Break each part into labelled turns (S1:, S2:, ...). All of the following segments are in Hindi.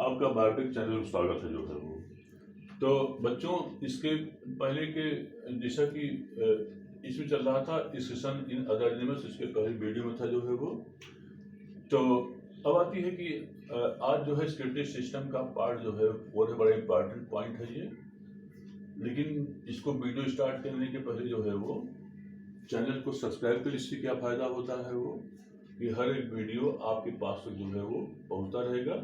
S1: आपका बायोटेक चैनल में स्वागत है जो है वो। तो बच्चों, इसके पहले के जैसा कि इसमें चल रहा था डिस्कशन इन अदर एनिमल्स, इसके पहले वीडियो में था जो है वो। तो अब आती है कि आज जो है स्केलेटल सिस्टम का पार्ट जो है वो बड़ा इंपॉर्टेंट पॉइंट है ये। लेकिन इसको वीडियो स्टार्ट करने के पहले जो है वो चैनल को सब्सक्राइब कर, इससे क्या फ़ायदा होता है वो कि हर एक वीडियो आपके पास तक जो है वो पहुंचता रहेगा।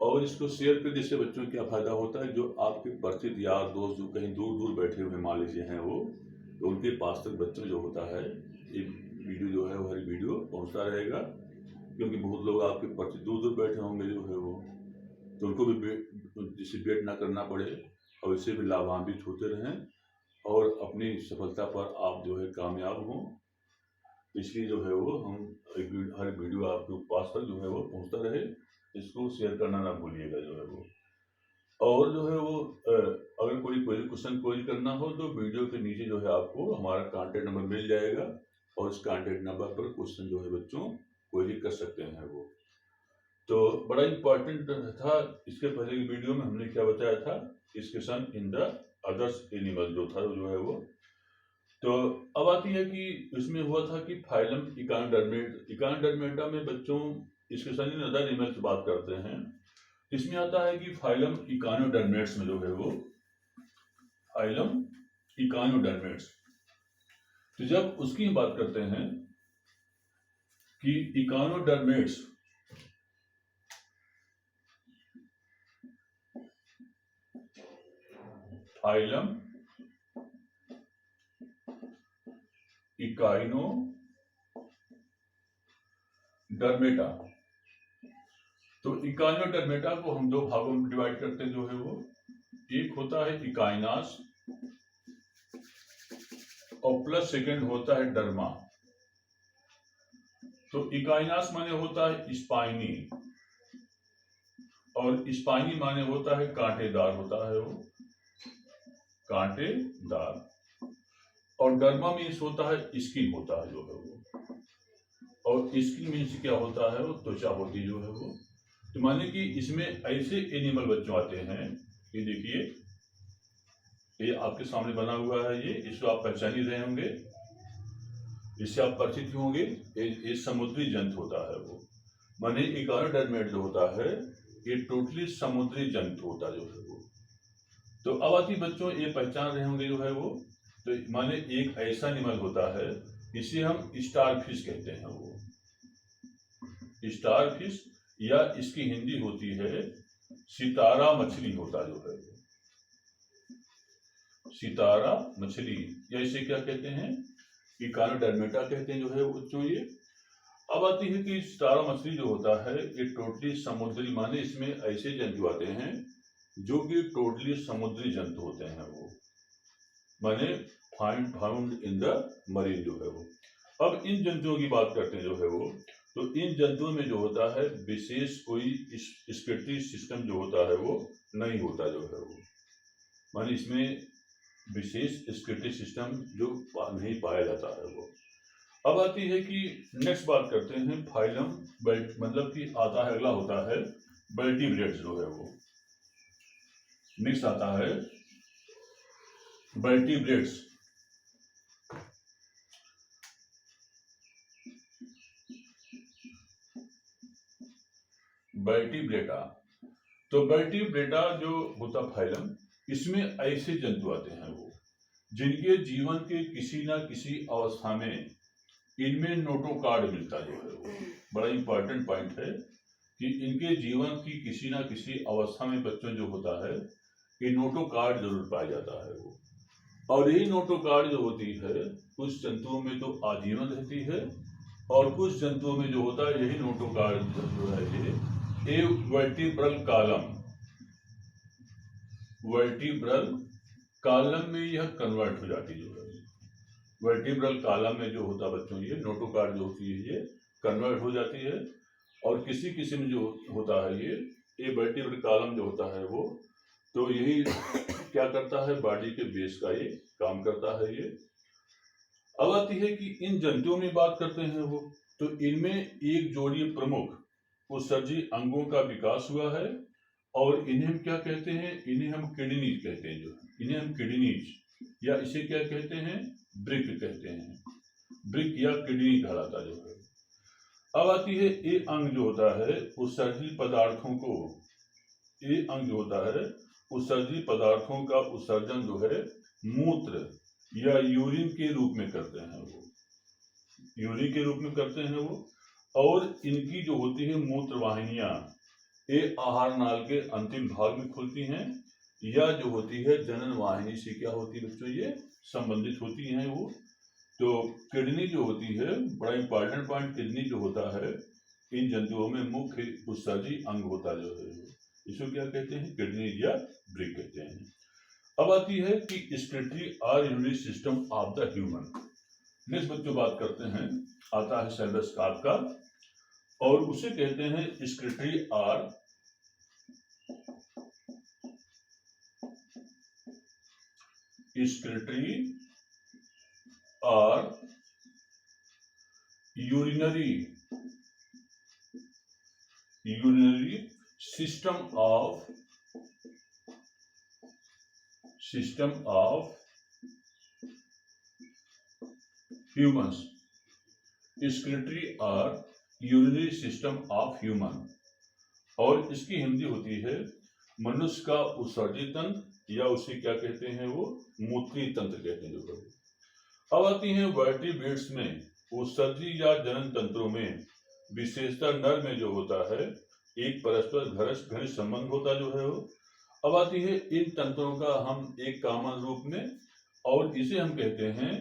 S1: और इसको शेयर कर, जिससे बच्चों को क्या फ़ायदा होता है, जो आपके परिचित यार दोस्त जो कहीं दूर दूर बैठे हुए मान लीजिए हैं वो, तो उनके पास तक बच्चों जो होता है ये वीडियो जो है वो हर वीडियो पहुंचता रहेगा। क्योंकि बहुत लोग आपके परिचित दूर दूर बैठे होंगे जो है वो, तो उनको भी जिससे वेट ना करना पड़े और इससे भी लाभान्वित होते रहें और अपनी सफलता पर आप जो है कामयाब हों। इसलिए जो है वो हम हर वीडियो आपके पास तक जो है वो पहुंचता रहे, इसको शेयर करना ना भूलिएगा जो है वो। और जो है वो अगर कोई क्वेश्चन करना हो तो वीडियो के नीचे जो है आपको हमारा कांटेक्ट नंबर मिल जाएगा और उस कांटेक्ट नंबर पर क्वेश्चन जो है बच्चों क्वेरी कर सकते हैं वो। तो बड़ा इंपॉर्टेंट था, इसके पहले की वीडियो में हमने क्या बताया था, discussion in the others animal जो था जो है वो। तो अब आती है कि इसमें हुआ था कि फाइलम इकानोडर्मेटा में बच्चों डिस्कशन इन अदर एनिमल्स बात करते हैं। इसमें आता है कि फाइलम इकानोडर्मेट्स में जो है वो फाइलम इकानोडर्मेट्स, तो जब उसकी बात करते हैं कि इकानोडर्मेट्स फाइलम इकानोडर्मेटा, तो इकानोडर्मेटा को हम दो भागों में डिवाइड करते हैं जो है वो। एक होता है इकाइनास और प्लस सेकंड होता है डर्मा। तो इकाइनास माने होता है स्पाइनी और स्पाइनी माने होता है कांटेदार होता है वो, कांटेदार। और डर्मा मीन्स होता है स्किन होता है जो है वो, और स्किन मीन्स क्या होता है वो त्वचा होती जो है वो। तो माने कि इसमें ऐसे एनिमल बच्चों आते हैं, ये देखिए ये आपके सामने बना हुआ है, ये इसको आप पहचान ही रहे होंगे, इससे आप परिचित होंगे। ये समुद्री जंतु होता है वो, माने इकानोडर्मेट जो होता है ये टोटली समुद्री जंतु होता है जो है वो। तो अब आती बच्चों ये पहचान रहे होंगे जो है वो, तो माने एक ऐसा एनिमल होता है, इसे हम स्टार फिश कहते हैं वो, स्टार फिश, या इसकी हिंदी होती है सितारा मछली होता जो है वो, सितारा मछली, या इसे क्या कहते हैं, इकानोडर्मेटा कहते हैं जो है बच्चों ये। अब आती है कि सितारा मछली जो होता है ये टोटली समुद्री, माने इसमें ऐसे जंतु आते हैं जो कि टोटली समुद्री जंतु होते हैं वो, माने फाउंड इन द मरीन जो है वो। अब इन जंतुओं की बात करते हैं जो है वो, तो इन जंतुओं में जो होता है विशेष कोई स्केलेटल सिस्टम जो होता है वो नहीं होता जो है वो, माने इसमें विशेष स्केलेटल सिस्टम जो नहीं पाया जाता है वो। अब आती है कि नेक्स्ट बात करते हैं फाइलम बेल्ट, मतलब कि आता है अगला होता है वर्टिब्रेट्स जो है वो। नेक्स्ट आता है वर्टिब्रेट्स। वर्टिब्रेटा, तो वर्टिब्रेटा जो होता फाइलम, इसमें ऐसे जंतु आते हैं वो जिनके जीवन के किसी ना किसी अवस्था में इनमें नोटोकार्ड मिलता जो है वो। बड़ा इंपॉर्टेंट पॉइंट है कि इनके जीवन की किसी ना किसी अवस्था में बच्चों जो होता है ये नोटोकार्ड जरूर पाया जाता है वो। और यही नोटोकार्ड जो होती है कुछ जंतुओं में तो आजीवन रहती है, और कुछ जंतुओं में जो होता है यही नोटोकार्ड जो है ये वर्टिब्रल कॉलम, वर्टिब्रल कॉलम में यह कन्वर्ट हो जाती जो है। वर्टिब्रल कॉलम में जो होता बच्चों ये नोटोकार्ड जो होती है ये कन्वर्ट हो जाती है। और किसी किसी में जो होता है ये वर्टिब्रल कॉलम जो होता है वो, तो यही क्या करता है, बॉडी के बेस का ये काम करता है ये। अब आती है कि इन जंतुओं में बात करते हैं वो, तो इनमें एक जोड़ी प्रमुख उत्सर्जी अंगों का विकास हुआ है और इन्हें हम क्या कहते हैं, इन्हें हम किडनीज कहते हैं, जो इन्हें हम किडनीज या इसे क्या कहते हैं, ब्रिक कहते हैं, ब्रिक या किडनी कहलाता जो है। अब आती है ये अंग जो होता है उत्सर्जित पदार्थों को, ये अंग जो होता है उत्सर्जित पदार्थों का उत्सर्जन जो है मूत्र या यूरिन के रूप में करते हैं, वो यूरिन के रूप में करते हैं वो। और इनकी जो होती है मूत्र वाहिनियां, ये आहार नाल के अंतिम भाग में खुलती हैं, या जो होती है जनन वाहिनी से क्या होती है बच्चों, ये संबंधित होती हैं वो। तो किडनी जो होती है, बड़ा इंपॉर्टेंट पॉइंट, किडनी जो होता है इन जंतुओं में मुख्य उत्सर्जी अंग होता जो है, इसको क्या कहते हैं, किडनी या ब्रिक कहते हैं। अब आती है कि एक्सक्रीटरी और urinary system of the human. Next बच्चों बात करते हैं, आता है सेल्वस कार्प का, और उसे कहते हैं एक्सक्रीटरी और एक्सक्रीटरी और urinary system of humans, excretory और यूरिनरी सिस्टम ऑफ ह्यूमन। और इसकी हिंदी होती है मनुष्य का उत्सर्जी तंत्र, या उसे क्या कहते हैं वो, मूत्री तंत्र कहते हैं जो। अब आती है वर्टिब्रेट्स में उत्सर्जी या जनन तंत्रों में, विशेषता नर में जो होता है एक परस्पर घनिष्ठ संबंध होता जो है वो। अब आती है इन तंत्रों का हम एक कॉमन रूप में, और इसे हम कहते हैं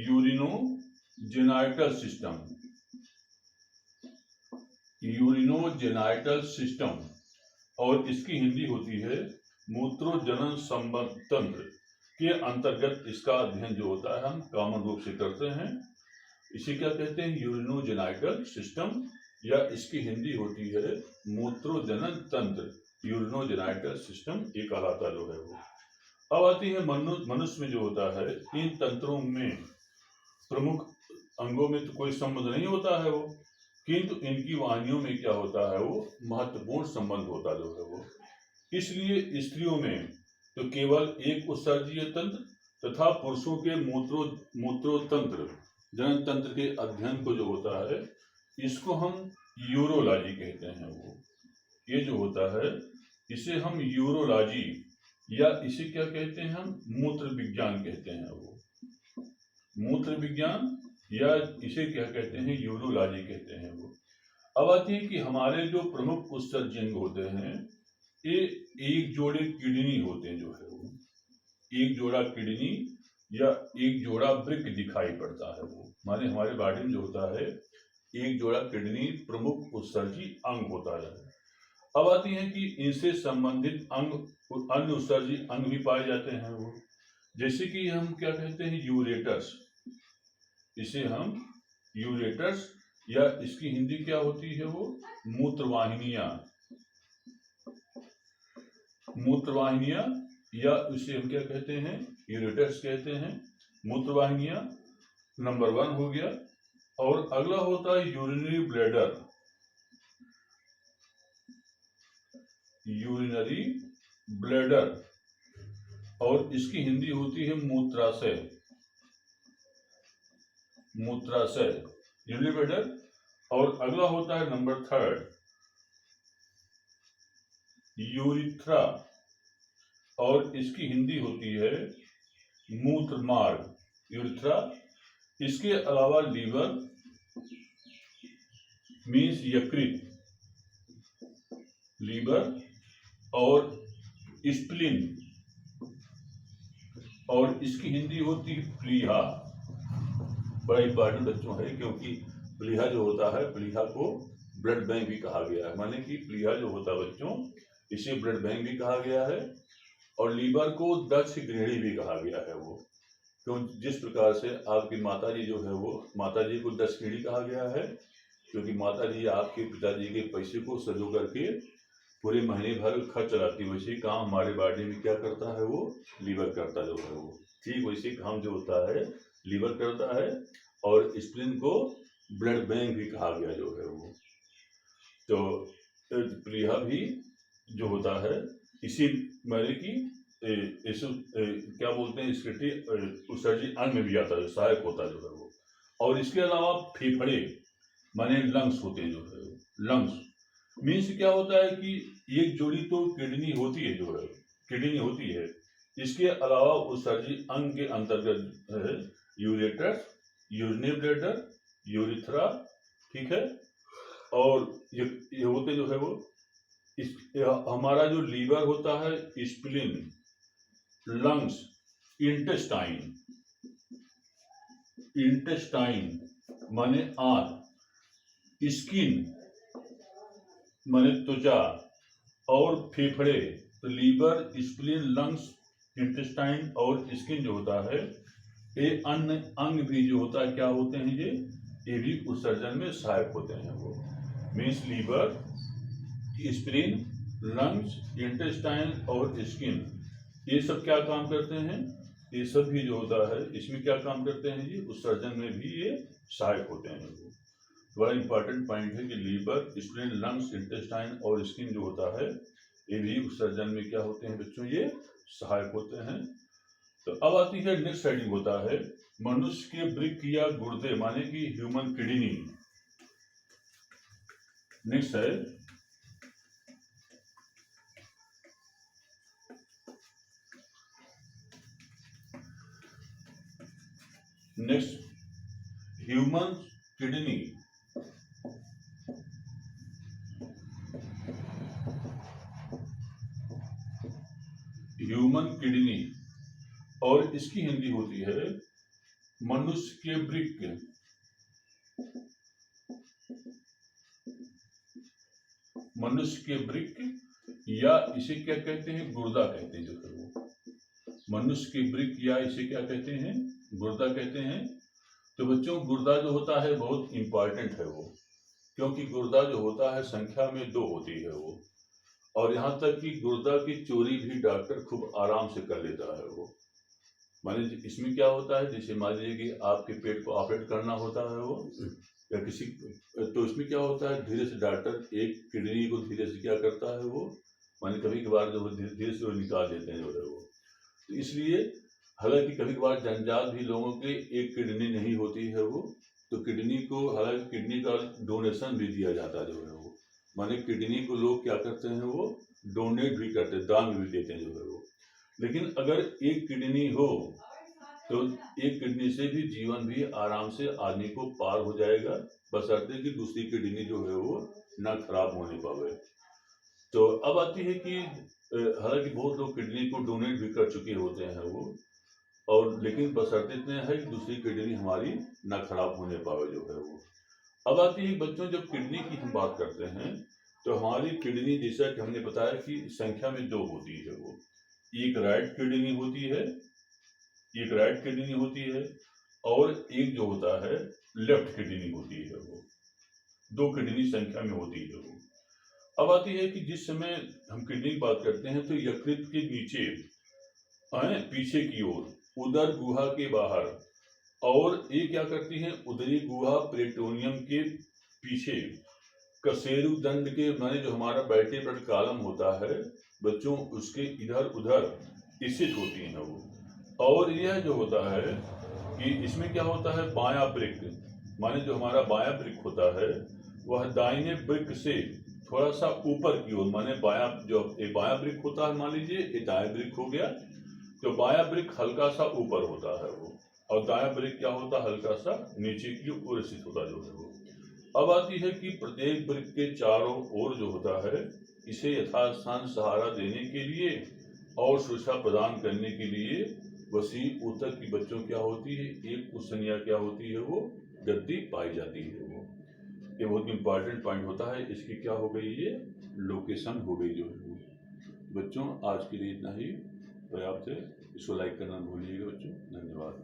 S1: यूरिनोजेनाइटल सिस्टम, यूरिनोजेनाइटल सिस्टम। और इसकी हिंदी होती है मूत्रोजनन संबंध तंत्र के अंतर्गत इसका अध्ययन जो होता है हम कॉमन रूप से करते हैं, इसे क्या कहते हैं, यूरिनोजेनाइटल सिस्टम, या इसकी हिंदी होती है मूत्रोजनन तंत्र, यूरिनोजेनाइटल सिस्टम, ये कहलाता जो है वो। अब आती है मनुष्य में जो होता है इन तंत्रों में प्रमुख अंगों में तो कोई संबंध नहीं होता है वो, किंतु इनकी वाहिनियों में क्या होता है वो महत्वपूर्ण संबंध होता जो है वो। इसलिए स्त्रियों में तो केवल एक उत्सर्जीय तंत्र तथा पुरुषों के मूत्रोतंत्र जनन तंत्र के अध्ययन को जो होता है इसको हम यूरोलॉजी कहते हैं वो। ये जो होता है इसे हम यूरोलॉजी, या इसे क्या कहते हैं हम मूत्र विज्ञान कहते हैं वो, मूत्र विज्ञान, या इसे क्या कहते हैं यूरोलॉजी कहते हैं वो। अब आती है कि हमारे जो प्रमुख उत्सर्जी अंग होते हैं ये एक जोड़े किडनी होते हैं जो है वो, एक जोड़ा किडनी या एक जोड़ा ब्रिक दिखाई पड़ता है वो, माने हमारे बॉडी में जो होता है एक जोड़ा किडनी प्रमुख उत्सर्जी अंग होता है। अब आती है कि इनसे संबंधित अंग, अन्य उत्सर्जी अंग भी पाए जाते हैं वो, जैसे कि हम क्या कहते हैं यूरेटर्स, इसे हम यूरेटर्स, या इसकी हिंदी क्या होती है वो मूत्रवाहिनियां, मूत्रवाहिनियां, या इसे हम क्या कहते हैं यूरेटर्स कहते हैं, मूत्रवाहिनियां नंबर 1 हो गया। और अगला होता है यूरिनरी ब्लैडर, यूरिनरी ब्लैडर, और इसकी हिंदी होती है मूत्राशय, मूत्राशय, यूरिनरी ब्लैडर। और अगला होता है नंबर 3 यूरिथ्रा, और इसकी हिंदी होती है मूत्र मार्ग, यूरिथ्रा। इसके अलावा लीवर मीन्स यकृत, लीवर, और स्प्लीन, और इसकी हिंदी होती है प्लीहा। बड़ा इंपॉर्टेंट बच्चों है, क्योंकि प्लीहा जो होता है, प्लीहा को ब्लड बैंक भी कहा गया है, माने कि प्लीहा जो होता है बच्चों इसे ब्लड बैंक भी कहा गया है। और लीवर को दक्ष गृहिणी भी कहा गया है वो, क्यों जिस प्रकार से आपकी माता जी जो है वो, माता जी को दक्ष गृहिणी कहा गया है क्योंकि माता जी आपके पिताजी के पैसे को सजो करके पूरे महीने भर खर्च चलाती है, वैसे काम हमारे बॉडी में क्या करता है वो लीवर करता जो है वो, ठीक वैसे काम जो होता है लीवर करता है। और स्प्लीन को ब्लड बैंक भी कहा गया जो है वो। तो प्लीहा भी जो होता है इसी मैंने की क्या बोलते हैं स्केटी उत्सर्जी अंग में भी आता है, सहायक होता है जो है वो। और इसके अलावा फेफड़े माने लंग्स होते हैं जो है लंग्स मीन्स क्या होता है कि एक जोड़ी तो किडनी होती है जो है किडनी होती है, इसके अलावा उत्सर्जी अंग के अंतर्गत है यूरेटस, यूरिनरी ब्लैडर, यूरिथ्रा, ठीक है। और ये होते जो है वो हमारा जो लीवर होता है, स्प्लीन, लंग्स, इंटेस्टाइन, इंटेस्टाइन माने आंत, स्किन माने त्वचा और फेफड़े। तो लीवर, स्प्लीन, लंग्स, इंटेस्टाइन और स्किन जो होता है ये अन्य अंग भी जो होता है क्या होते हैं ये भी उत्सर्जन में सहायक होते हैं। वो means liver, spleen, lungs, intestine और स्किन ये सब क्या काम करते हैं, ये सब भी जो होता है इसमें क्या काम करते हैं जी, उत्सर्जन में भी ये सहायक होते हैं। वो बड़ा इंपॉर्टेंट पॉइंट है कि लीवर, स्प्लीन, लंग्स, इंटेस्टाइन और स्किन जो होता है ये भी उत्सर्जन में क्या होते हैं बच्चों, ये सहायक होते हैं। तो अब आती है नेक्स्ट हेडिंग होता है मनुष्य के वृक्क या गुर्दे माने कि ह्यूमन किडनी। नेक्स्ट है ह्यूमन किडनी। ह्यूमन किडनी और इसकी हिंदी होती है मनुष्य के वृक्क। मनुष्य के वृक्क या इसे क्या कहते हैं, गुर्दा कहते हैं जो है वो। मनुष्य के वृक्क या इसे क्या कहते हैं, गुर्दा कहते हैं। तो बच्चों गुर्दा जो होता है बहुत इंपॉर्टेंट है वो, क्योंकि गुर्दा जो होता है संख्या में 2 होती है वो, और यहाँ तक कि गुर्दा की चोरी भी डॉक्टर खूब आराम से कर लेता है वो। माने इसमें क्या होता है, जैसे मान लीजिए कि आपके पेट को ऑपरेट करना होता है वो या किसी, तो इसमें क्या होता है धीरे से डॉक्टर एक किडनी को धीरे से क्या करता है वो, माने कभी कभार जो धीरे से वो निकाल देते हैं जो है वो। तो इसलिए हालांकि कभी कभार जंजाल भी लोगों के एक किडनी नहीं होती है वो, तो किडनी को हालांकि किडनी का डोनेशन भी दिया जाता है जो है वो, माने किडनी को लोग क्या करते हैं वो डोनेट भी करते हैं, दान भी देते हैं जो है वो। लेकिन अगर एक किडनी हो तो एक किडनी से भी जीवन भी आराम से आदमी को पार हो जाएगा, बशर्ते कि दूसरी किडनी जो है वो ना खराब होने पावे। तो अब आती है कि हालांकि बहुत लोग किडनी को डोनेट भी कर चुके होते हैं वो, और लेकिन बशर्ते इतने है कि दूसरी किडनी हमारी ना खराब होने पावे जो है वो। अब आती है बच्चों जब किडनी की हम बात करते हैं तो हमारी किडनी जैसा कि हमने बताया कि संख्या में 2 होती है वो, एक राइट किडनी होती है, एक राइट किडनी होती है और एक जो होता है लेफ्ट किडनी होती है वो, 2 किडनी संख्या में होती है वो। अब आती है कि जिस समय हम किडनी की बात करते हैं तो यकृत के नीचे पीछे की ओर उदर गुहा के बाहर, और ये क्या करती हैं उदरी गुहा पेरिटोनियम के पीछे कशेरु दंड के माने जो हमारा वर्टेब्रल कॉलम होता है बच्चों उसके इधर उधर स्थित होती हैं वो। और यह जो होता है कि इसमें क्या होता है बायां वृक्क, माने जो हमारा बायां वृक्क होता है वह दाहिने वृक्क से थोड़ा सा ऊपर की ओर, माने बायां जो एक बायां वृक्क होता है मान लीजिए ये दायां वृक्क हो गया, तो बायां वृक्क हल्का सा ऊपर होता है वो, और दायां वृक्क क्या होता है हल्का सा नीचे की ओर स्थित होता जो है वो। अब आती है कि प्रत्येक वृक्क के चारों ओर जो होता है इसे यथास्थान सहारा देने के लिए और सुरक्षा प्रदान करने के लिए वसीम ऊतक की बच्चों क्या होती है एक कुशनिया क्या होती है वो गद्दी पाई जाती है वो। ये बहुत इंपॉर्टेंट पॉइंट होता है, इसकी क्या हो गई ये लोकेशन हो गई जो है। बच्चों आज के लिए इतना ही पर्याप्त है, इसको लाइक करना भूलिएगा बच्चों, धन्यवाद।